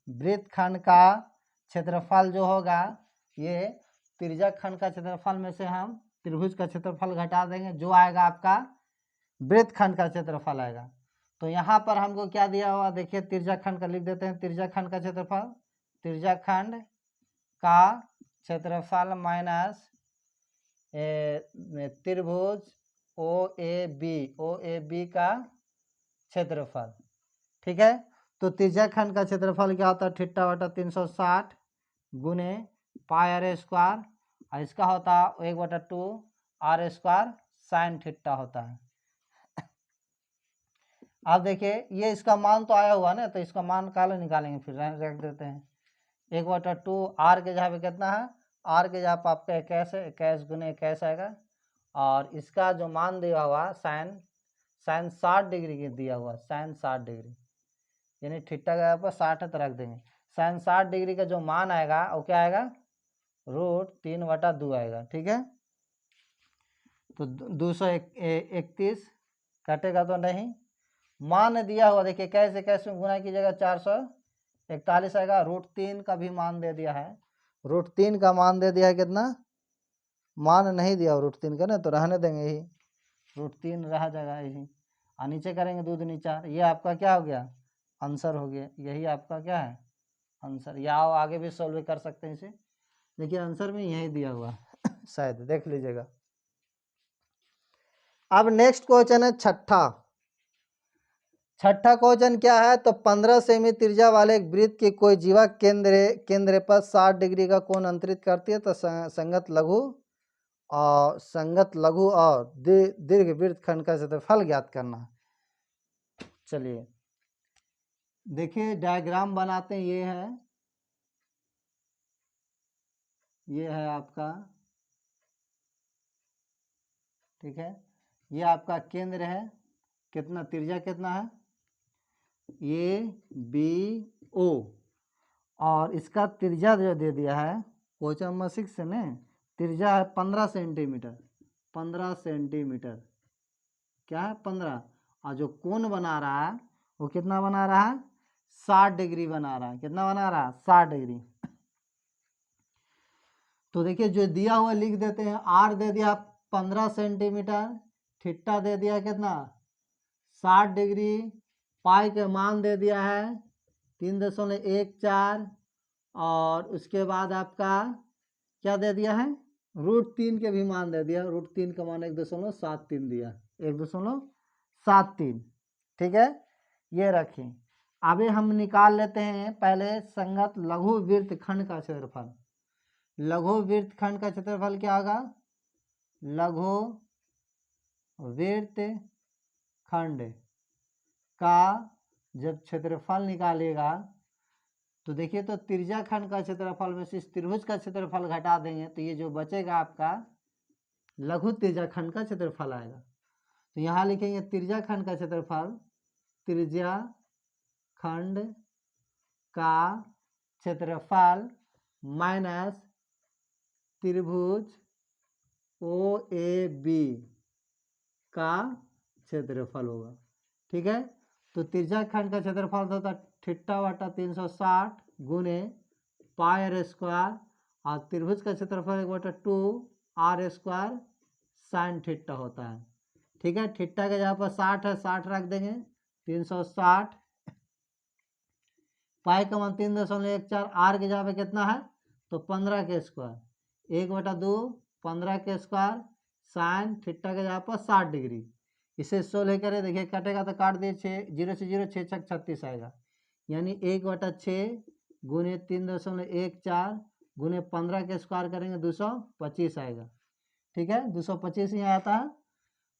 वृत्त खंड का क्षेत्रफल जो होगा, ये त्रिज्या खंड का क्षेत्रफल में से हम त्रिभुज का क्षेत्रफल घटा देंगे, जो आएगा आपका वृत्त खंड का क्षेत्रफल आएगा। तो यहाँ पर हमको क्या दिया हुआ, देखिए त्रिज्या खंड का लिख देते हैं। त्रिज्या खंड का क्षेत्रफल, त्रिज्या खंड का क्षेत्रफल माइनस त्रिभुज ओ ए बी का क्षेत्रफल। ठीक है, तो त्रिज्या खंड का क्षेत्रफल क्या होता है? थीटा बटा 360 गुने पाई आर स्क्वायर, और इसका होता है 1/2 आर स्क्वायर साइन थीटा होता है। अब देखिए ये इसका मान तो आया हुआ ना, तो इसका मान काले निकालेंगे, फिर रख देते हैं 1/2 आर के जहाँ पे कितना है, आर के जहाँ पे आपका 21 है, 21 गुने 21 आएगा। और इसका जो मान दिया हुआ साइन 60 डिग्री के दिया हुआ, साइन 60 डिग्री, यानी थीटा का यहाँ पर 60 है तो रख देंगे। साइन 60 डिग्री का जो मान आएगा वो क्या आएगा, √3/2 आएगा। ठीक है, तो 231 कटेगा तो नहीं, मान दिया हुआ देखिए कैसे कैसे गुना कीजिएगा, 441 आएगा। √3 का भी मान दे दिया है, √3 का मान दे दिया है कितना, मान नहीं दिया √3 का ना, तो रहने देंगे यही, √3 रह जाएगा यही, और नीचे करेंगे 2 दूनी 4, ये आपका क्या हो गया, आंसर हो गया। यही आपका क्या है, आंसर। या आगे भी सॉल्व कर सकते हैं इसे, देखिए आंसर में यही दिया हुआ शायद, देख लीजिएगा। अब नेक्स्ट क्वेश्चन है छठा क्वेश्चन क्या है, तो 15 सेमी त्रिज्या वाले एक वृत्त की कोई जीवा केंद्र पर 60 डिग्री का कोण अंतरित करती है, तो संगत लघु और दीर्घ वृत्त खंड का क्षेत्रफल ज्ञात करना। चलिए देखिए डायग्राम बनाते हैं, ये है आपका, ठीक है, ये आपका केंद्र है, कितना त्रिज्या कितना है, ABO, और इसका त्रिज्या जो दे दिया है क्वेश्चन नंबर 6 से ने, त्रिज्या है 15 सेंटीमीटर, 15 सेंटीमीटर, क्या है 15, और जो कोण बना रहा है वो कितना बना रहा है, 60 डिग्री बना रहा है। कितना बना रहा है, 60 डिग्री। तो देखिए जो दिया हुआ लिख देते हैं, आर दे दिया 15 सेंटीमीटर, थीटा दे दिया कितना 60 डिग्री, पाई के मान दे दिया है 3.14, और उसके बाद आपका क्या दे दिया है, √3 के भी मान दे दिया, √3 का मान 1.73 दिया, 1.73। ठीक है, ये रखें। अभी हम निकाल लेते हैं पहले संगत लघु वृत्त खंड का क्षेत्रफल। लघु वृत्त खंड का क्षेत्रफल क्या होगा, लघु वृत्त खंड का जब क्षेत्रफल निकालेगा, तो देखिए तो त्रिज्या खंड का क्षेत्रफल में से इस त्रिभुज का क्षेत्रफल घटा देंगे, तो ये जो बचेगा आपका लघु त्रिज्या खंड का क्षेत्रफल आएगा। तो यहाँ लिखेंगे त्रिज्या खंड का क्षेत्रफल, त्रिज्या खंड का क्षेत्रफल माइनस त्रिभुज OAB का क्षेत्रफल होगा। ठीक है, तो त्रिज्या खंड का क्षेत्रफल होता θ/360 गुने πr², और त्रिभुज का क्षेत्रफल 1/2 r² sin θ होता है। ठीक है, थीटा के जहाँ पर 60 है 60 रख देंगे, 360, पाई का मान 3.14, आर के जहाँ पे कितना है तो 15 के स्क्वायर, 1/2 15 के स्क्वायर साइन थीटा के जहाँ पर 60 डिग्री। इसे 16 करें, देखिए कटेगा तो काट दिए, 6 0 से 0 6 6 36 आएगा, यानी 1/6 गुने 3.14 गुने 15 के स्क्वायर करेंगे 225 आएगा। ठीक है, 225 यहाँ आता है।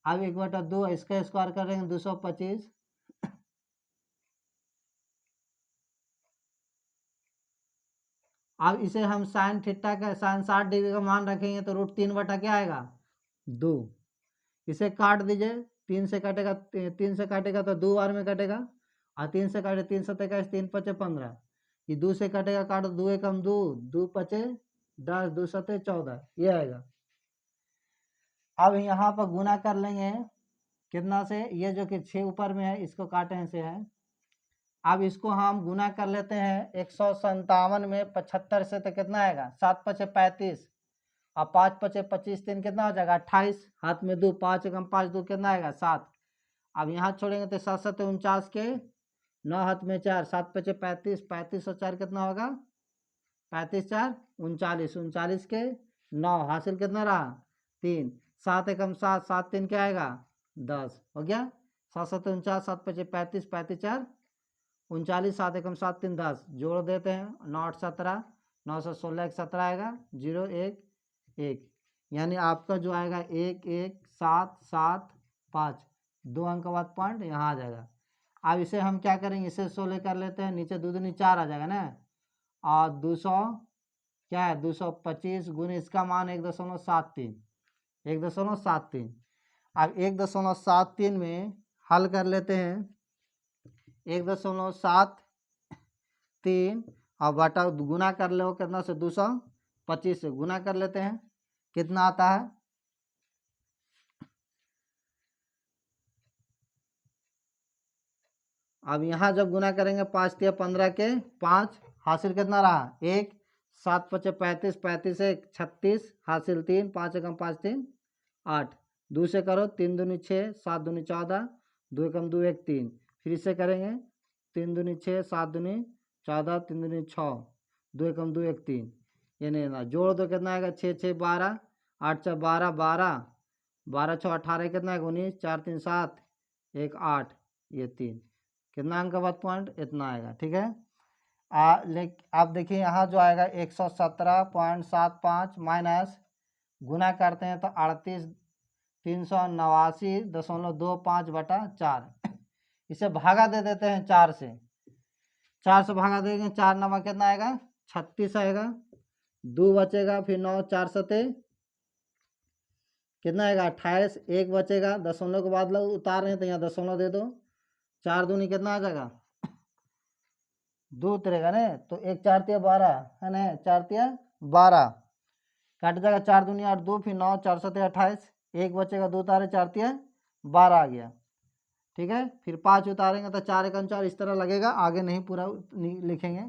अब 1/2 इसका स्क्वायर करेंगे 225, अब इसे हम साइन थीटा का साइन 60 डिग्री का मान रखेंगे, तो √3 बटा क्या आएगा 2, इसे काट दीजिए, 3 से काटेगा, 3 से काटेगा तो 2 बार में कटेगा, और 3 से काटे 3 7 21 3 5 15, ये 2 से कटेगा, काटो 2 एकम 2 2 5 10 2 7 14, ये आएगा। अब यहाँ पर गुना कर लेंगे कितना से, ये जो कि 6 ऊपर में है इसको काटे से है, अब इसको हम गुना कर लेते हैं 157 में 75 से, तो कितना आएगा 7 5 35, और 5 5 25 3 कितना हो जाएगा 28, हाथ में 2 5 एकम 5 2 कितना आएगा 7। अब यहाँ छोड़ेंगे तो 7 7 49 के 9 हाथ में 4, 7 5 35, 35 और 4 कितना होगा 35 4 39, 39 के 9 हासिल कितना रहा 3, 7 एकम 7 7 3 क्या आएगा 10, हो गया 7 7 49, 7 5 35, 35 4 39, 7 एकम 7 3 10, जोड़ देते हैं 9 8 17, 9 से 16 1 17 आएगा 0 1 1, यानी आपका जो आएगा 1 1 7 7 5, 2 अंक के बाद पॉइंट यहाँ आ जाएगा, अब इसे हम क्या करेंगे, इसे 16 कर लेते हैं, नीचे 2 दूनी 4 आ जाएगा ना, और 200 क्या है 225 गुने इसका मान 1.73, 1.73। अब 1.73 में हल कर लेते हैं, 1.73 और बटा गुना कर लो कितना से 225 से गुना कर लेते हैं, कितना आता है, अब यहाँ जब गुना करेंगे 5 तिया 15 के 5, हासिल कितना रहा 1, 7 पचे 35, 35 एक 36, हासिल 3, 5 एकम 5 3 8, 2 से करो 3 दूनी 6, 7 दूनी 14, 2 एकम 2 1 3, फिर इससे करेंगे 3 दूनी 6, 7 दूनी 14, 3 दूनी 6, 2 एकम 2 1 3, ये नहीं ना जोड़ दो कितना आएगा 6 6 12, 8 4 12 12, 12 6 18 कितना है 19, 4 3 7, 1 8, ये 3, कितना अंक का बाद पॉइंट इतना आएगा। ठीक है, आप देखिए यहाँ जो आएगा 117.75 माइनस गुना करते हैं तो 38,389.25/4, इसे भागा दे देते हैं 4 से, 4 से भागा देंगे 4 नंबर कितना आएगा 36 आएगा, 2 बचेगा, फिर 9 4 सते कितना आएगा 28, 1 बचेगा, दशमलव के बाद लोग उतार रहे हैं तो यहाँ दशमलव दे दो, 4 दूनी कितना आ जाएगा 2 उतरेगा ना, तो 1 4 तिया 12 है ना, 4 तिया 12 कट जाएगा, 4 दूनी 8 2, फिर 9 4 सते 28, 1 बचेगा, 2 उतारे 4 तिया 12 आ गया। ठीक है, फिर 5 उतारेंगे तो 4 एकम 4 इस तरह लगेगा, आगे नहीं पूरा लिखेंगे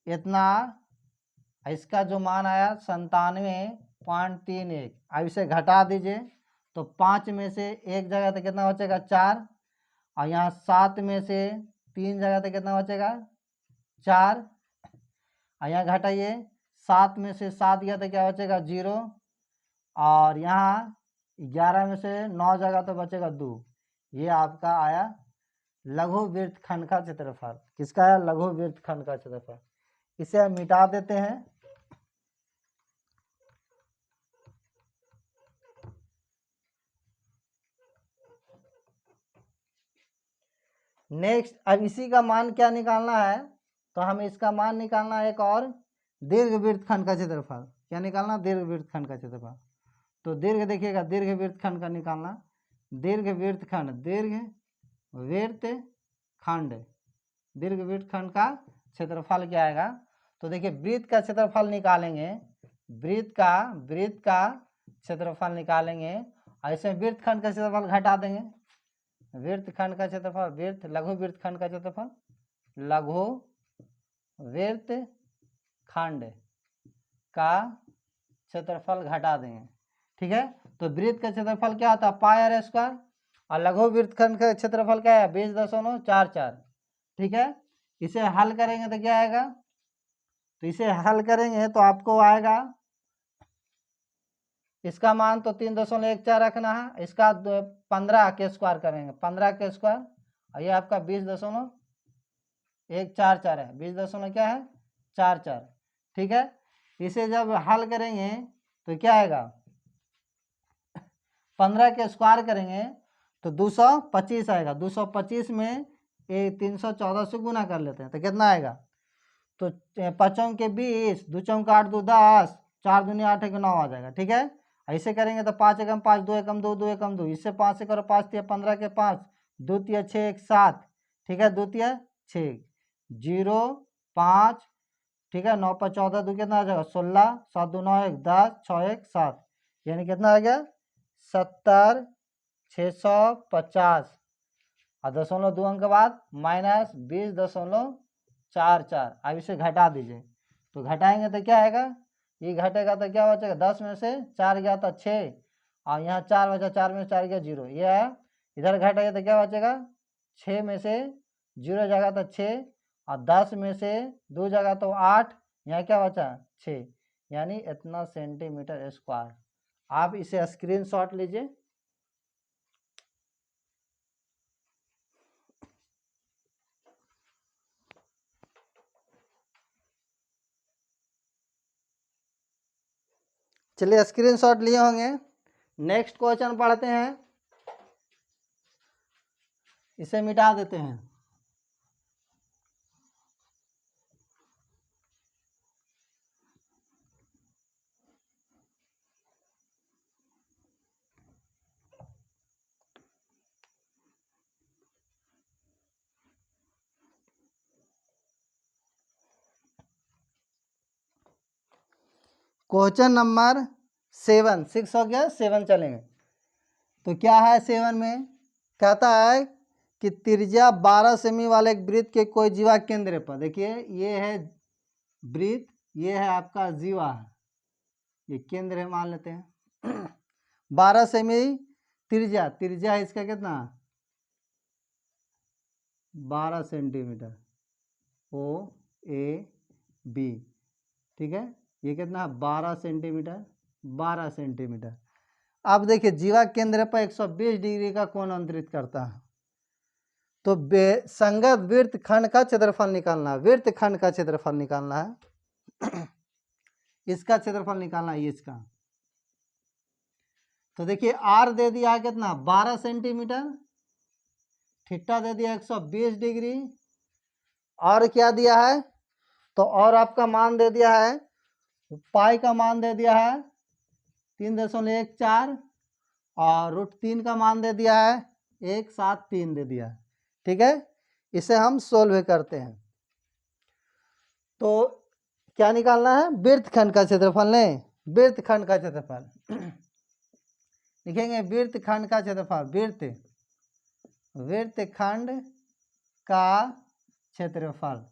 इतना। इसका जो मान आया 97.31, अब इसे घटा दीजिए तो 5 में से एक जगह तो कितना बचेगा 4, और यहाँ 7 में से 3 जगह तो कितना बचेगा 4, और यहाँ घटाइए 7 में से 7 गया तो क्या बचेगा 0, और यहाँ 11 में से 9 जगह तो बचेगा 2। ये आपका आया लघु वृत्तखंड का क्षेत्रफल। किसका आया लघु वृत्तखंड का क्षेत्रफल। इसे हम मिटा देते हैं, नेक्स्ट अब इसी का मान क्या निकालना है, तो हमें इसका मान निकालना है एक और दीर्घ वृत्तखंड का क्षेत्रफल। क्या निकालना दीर्घ वृत्तखंड का क्षेत्रफल। तो दीर्घ देखिएगा दीर्घ वृत्तखंड का निकालना, दीर्घ वृत्तखंड दीर्घ वृत्तखंड दीर्घ वृत्तखंड का क्षेत्रफल क्या आएगा। तो देखिए वृत्त का क्षेत्रफल निकालेंगे, वृत्त का क्षेत्रफल निकालेंगे, ऐसे वृत्तखंड का क्षेत्रफल घटा देंगे, वृत्तखंड का क्षेत्रफल वृत्त लघु वृत्तखंड का क्षेत्रफल लघु वृत्तखंड का क्षेत्रफल घटा देंगे। ठीक है, तो वृत्त का क्षेत्रफल क्या होता है पाई आर स्क्वायर, और लघु वृत्तखंड का क्षेत्रफल क्या है 20.44। ठीक है, इसे हल करेंगे तो क्या आएगा, तो इसे हल करेंगे तो आपको आएगा इसका मान तो 3.14 रखना है, इसका 15 के स्क्वायर करेंगे, 15 के स्क्वायर, और ये आपका 20.144 है, 20 क्या है 44। ठीक है, इसे जब हल करेंगे तो क्या आएगा 15 के स्क्वायर करेंगे तो 225 आएगा, 225 में 314 से गुना कर लेते हैं तो कितना आएगा, तो 5 के 20, 2 चौका 8 2 10, 4 दूनी 8 एक 9 आ जाएगा। ठीक है, ऐसे करेंगे तो 5 एकम 5, 2 एकम 2, 2 एकम 2, इससे 5 से करो 5 तिया 15 के 5, 2 तिया 6 1 7, ठीक है 2 तिया 6 0 5, ठीक है 9 पर 14 2 कितना आ जाएगा 16, 7 2 9 1 10, 6 1 7, यानी कितना आ गया 70,650, और 0.2 अंक के बाद माइनस 20.44। अब इसे घटा दीजिए, तो घटाएंगे तो क्या आएगा, ये घटेगा तो क्या बचेगा 10 में से 4 गया तो 6, और यहाँ 4 बचा, 4 में से 4 गया 0, ये है इधर घटेगा तो क्या बचेगा 6 में से 0 जगह तो 6, और 10 में से 2 जगह तो 8, यहाँ क्या बचा 6, यानी इतना सेंटीमीटर स्क्वायर। आप इसे स्क्रीनशॉट लीजिए। चलिए स्क्रीनशॉट लिए होंगे, नेक्स्ट क्वेश्चन पढ़ते हैं। इसे मिटा देते हैं। क्वेश्चन नंबर 7, 6 हो गया, 7 चलेंगे। तो क्या है 7 में, कहता है कि त्रिज्या 12 सेमी वाले एक वृत्त के कोई जीवा केंद्र पर, देखिए ये है वृत्त, ये है आपका जीवा, ये केंद्र है मान लेते हैं। 12 सेमी त्रिज्या, त्रिज्या है इसका कितना 12 सेंटीमीटर, ओ ए बी, ठीक है, ये कितना 12 सेंटीमीटर, 12 सेंटीमीटर। अब देखिए जीवा केंद्र पर 120 डिग्री का कोण अंतरित करता है, तो संगत वृत्त खंड का क्षेत्रफल निकालना है, वृत्त खंड का क्षेत्रफल निकालना है। इसका क्षेत्रफल निकालना है इसका। तो देखिए आर दे दिया है कितना 12 सेंटीमीटर, थीटा दे दिया 120 डिग्री, और क्या दिया है, तो और आपका मान दे दिया है, पाई का मान दे दिया है 3.14, और √3 का मान दे दिया है 173 दे दिया है, ठीक है। इसे हम सोल्व करते हैं। तो क्या निकालना है, वृत्तखंड का क्षेत्रफल, नहीं वृत्तखंड का क्षेत्रफल लिखेंगे, वृत्तखंड का क्षेत्रफल, वृत्तखंड का क्षेत्रफल।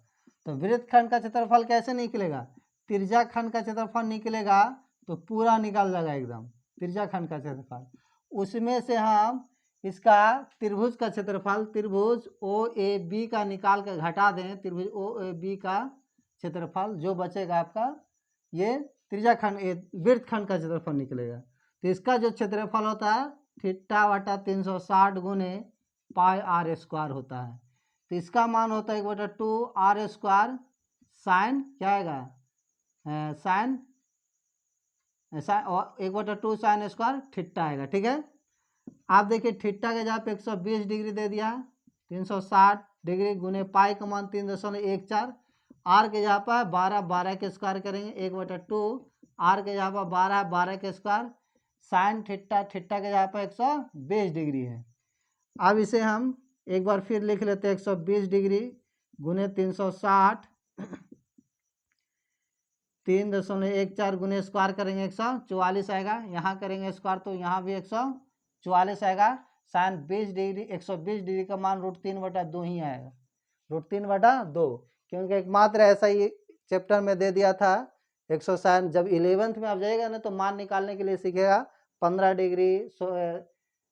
तो वृत्तखंड का क्षेत्रफल कैसे निकलेगा, त्रिज्या खंड का क्षेत्रफल निकलेगा तो पूरा निकाल जाएगा एकदम, त्रिज्या खंड का क्षेत्रफल, उसमें से हम इसका त्रिभुज का क्षेत्रफल, त्रिभुज ओ ए बी का निकाल कर घटा दें, त्रिभुज ओ ए बी का क्षेत्रफल जो बचेगा आपका, ये त्रिज्या खंड वृत्तखंड का क्षेत्रफल निकलेगा। तो इसका जो क्षेत्रफल होता है थीटा बटा 360 गुने पाई आर स्क्वायर होता है। तो इसका मान होता है 1/2 आर स्क्वायर साइन, क्या आएगा साइन 1/2 साइन स्क्वायर थीटा आएगा, ठीक है। आप देखिए थीटा के जहाँ पे 120 डिग्री दे दिया, 360 डिग्री गुने पाई का मान 3.14, आर के जहाँ पर 12, 12 के स्क्वायर करेंगे 1/2, आर के जहाँ पर 12, 12 के स्क्वायर, साइन थीटा, थीटा के जहाँ पर 120 डिग्री है। अब इसे हम एक बार फिर लिख लेते हैं, 120 डिग्री गुने 360, 3.14 गुने स्क्वायर करेंगे 144 आएगा, यहाँ करेंगे स्क्वायर तो यहाँ भी 144 आएगा, साइन 20 डिग्री 120 डिग्री का मान √3/2 ही आएगा, √3/2, क्योंकि एक मात्र ऐसा ही चैप्टर में दे दिया था 100 साइन। जब 11th में आप जाइएगा ना तो मान निकालने के लिए सीखेगा 15 डिग्री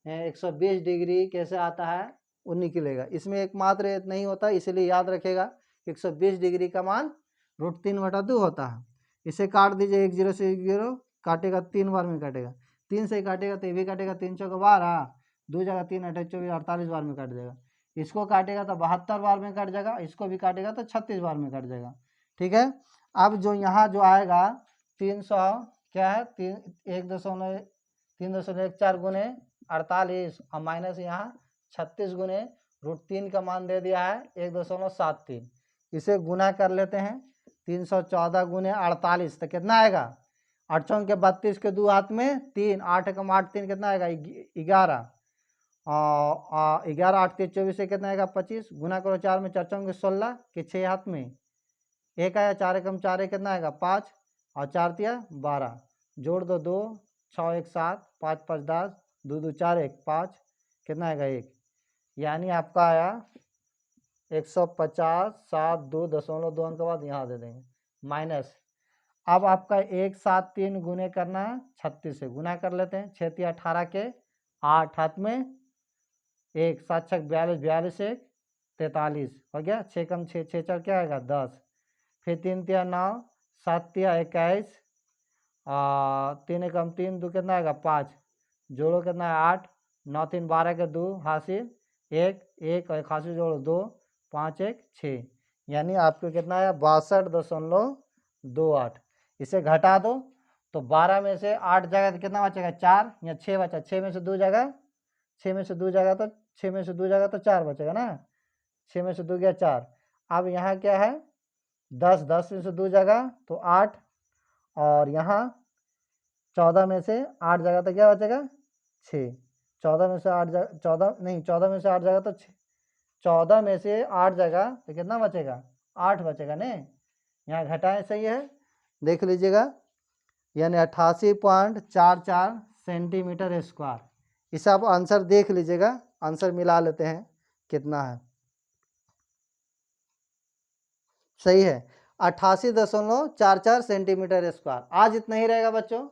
120 डिग्री कैसे आता है वो निकलेगा, इसमें एक मात्र नहीं होता, इसलिए याद रखेगा 120 डिग्री का मान √3/2 होता है। इसे काट दीजिए, 1 0 से 1 0 काटेगा 3 बार में काटेगा, 3 से काटेगा तो ये भी काटेगा, 3 चौका 12, 2 जगह 3 28 24 48 बार में काट जाएगा। इसको काटेगा तो 72 बार में कट जाएगा, इसको भी काटेगा तो 36 बार में कट जाएगा, ठीक है। अब जो यहाँ जो आएगा 300 क्या है 3.14 गुने 48 और माइनस यहाँ 36 गुने √3 का मान दे दिया है 1.73, इसे गुना कर लेते हैं 314 गुने 48 तो कितना आएगा 8 के 32 के 2 हाथ में 3, 8 कम 8 3 कितना आएगा 11, 11 8 3 24 से कितना आएगा 25, गुना करो 4 में 4 के 16 के 6 हाथ में 1 आया, 4 कम 4 कितना आएगा 5 और 4 तिया 12, जोड़ दो 2, 6 1 7, 5 5 10, 2 2 4 1 5, कितना आएगा 1, यानी आपका आया 150, 7 2.2 अंक के बाद यहाँ दे देंगे माइनस। अब आपका 173 गुने करना है 36 से, गुना कर लेते हैं, 6 तिया 18 के 8 हाथ में 1, 7 6 42, 42 1 43 हो गया, 6 कम 6 6 4 क्या आएगा 10, फिर 3 तिया 9, 7 तिया 21, 3 कम 3 2 कितना आएगा 5, जोड़ो कितना है 8, 9 3 12 के 2 हासिल 1 1 और हासिल जोड़ो 2, 5 1 6, यानी आपको कितना आया 62.28। इसे घटा दो तो 12 में से 8 जगह तो कितना बचेगा 4 या 6 बचा, 6 में से 2 जगह, 6 में से 2 जगह तो 6 में से 2 जाएगा तो 4 बचेगा ना, 6 में से 2 गया 4। अब यहाँ क्या है 10, 10 में से 2 जाएगा तो 8, और यहाँ 14 में से 8 जाएगा तो क्या बचेगा 6, 14 में से 8 जाएगा 14 नहीं 14 में से 8 जाएगा तो 6, 14 में से 8 जाएगा तो कितना बचेगा 8 बचेगा ने, यहाँ घटाएं सही है, देख लीजिएगा, यानी 88.44 सेंटीमीटर स्क्वायर। इसे आप आंसर देख लीजिएगा, आंसर मिला लेते हैं कितना है। सही है 88.44 सेंटीमीटर स्क्वायर। आज इतना ही रहेगा बच्चों,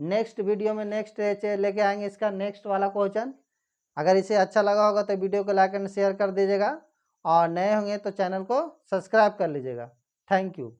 नेक्स्ट वीडियो में नेक्स्ट लेके आएंगे इसका नेक्स्ट वाला क्वेश्चन। अगर इसे अच्छा लगा होगा तो वीडियो को लाइक एंड शेयर कर दीजिएगा, और नए होंगे तो चैनल को सब्सक्राइब कर लीजिएगा। Thank you.